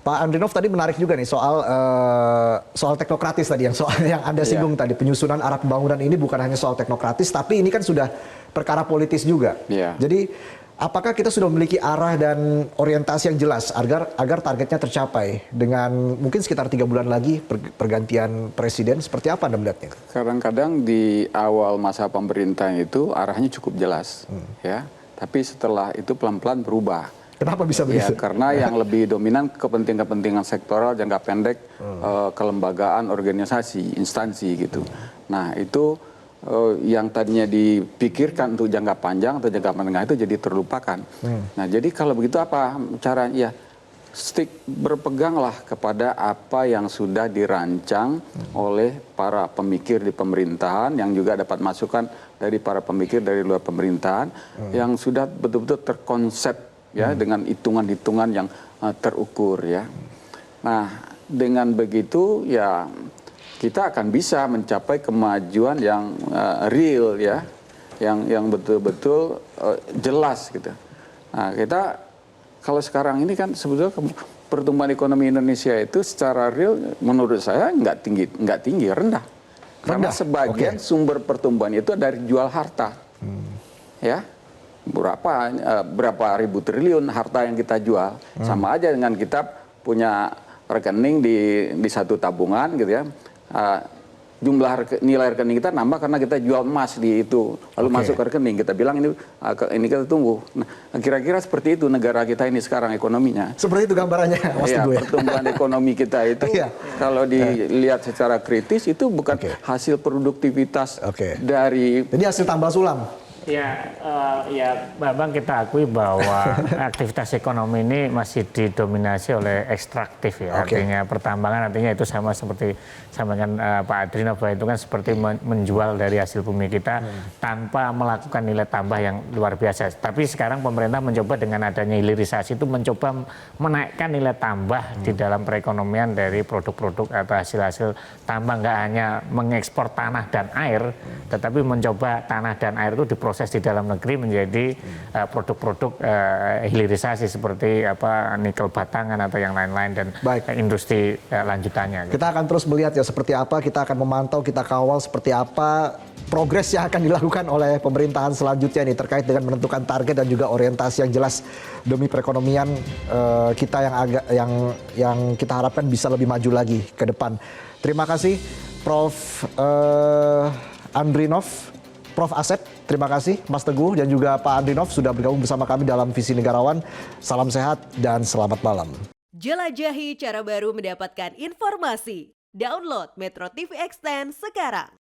Pak Andrinov tadi menarik juga nih soal teknokratis tadi yang Anda singgung tadi, penyusunan arah pembangunan ini bukan hanya soal teknokratis tapi ini kan sudah perkara politis juga. Jadi apakah kita sudah memiliki arah dan orientasi yang jelas agar targetnya tercapai dengan mungkin sekitar 3 bulan lagi pergantian presiden, seperti apa Anda melihatnya? Kadang-kadang di awal masa pemerintahan itu arahnya cukup jelas, ya. Tapi setelah itu pelan-pelan berubah. Kenapa bisa begitu? Ya, karena yang lebih dominan kepentingan sektoral jangka pendek, kelembagaan, organisasi, instansi gitu. Nah itu yang tadinya dipikirkan untuk jangka panjang atau jangka menengah itu jadi terlupakan. Nah jadi kalau begitu apa caranya? Ya berpeganglah kepada apa yang sudah dirancang oleh para pemikir di pemerintahan, yang juga dapat masukan dari para pemikir dari luar pemerintahan, yang sudah betul-betul terkonsep ya dengan hitungan-hitungan yang terukur ya. Nah dengan begitu ya kita akan bisa mencapai kemajuan yang real ya, yang betul-betul jelas gitu. Nah kita kalau sekarang ini kan sebetulnya pertumbuhan ekonomi Indonesia itu secara real menurut saya nggak tinggi, rendah. Karena sebagian sumber pertumbuhan itu dari jual harta, ya. Berapa ribu triliun harta yang kita jual, sama aja dengan kita punya rekening di satu tabungan gitu ya. Jumlah nilai rekening kita nambah karena kita jual emas di itu, lalu masuk ke rekening, kita bilang ini kita tumbuh. Nah, kira-kira seperti itu negara kita ini sekarang ekonominya. Seperti itu gambarannya, Mas Teguh. Pertumbuhan ekonomi kita itu kalau dilihat secara kritis itu bukan hasil produktivitas dari. Jadi hasil tambal sulam. Ya, Bambang, kita akui bahwa aktivitas ekonomi ini masih didominasi oleh ekstraktif ya. Artinya pertambangan, artinya itu sama seperti sampaikan Pak Adrinov, bahwa itu kan seperti menjual dari hasil bumi kita tanpa melakukan nilai tambah yang luar biasa. Tapi sekarang pemerintah mencoba dengan adanya hilirisasi itu mencoba menaikkan nilai tambah di dalam perekonomian dari produk-produk atau hasil-hasil tambah, nggak hanya mengekspor tanah dan air, tetapi mencoba tanah dan air itu diproses di dalam negeri menjadi produk-produk hilirisasi seperti nikel batangan atau yang lain-lain dan industri lanjutannya. Kita akan terus melihat ya seperti apa, kita akan memantau, kita kawal seperti apa progres yang akan dilakukan oleh pemerintahan selanjutnya nih terkait dengan menentukan target dan juga orientasi yang jelas demi perekonomian kita yang kita harapkan bisa lebih maju lagi ke depan. Terima kasih Prof. Andrinov, Prof. Asep. Terima kasih Mas Teguh dan juga Pak Andrinov sudah bergabung bersama kami dalam Visi Negarawan. Salam sehat dan selamat malam. Jelajahi cara baru mendapatkan informasi. Download Metro TV Extend sekarang.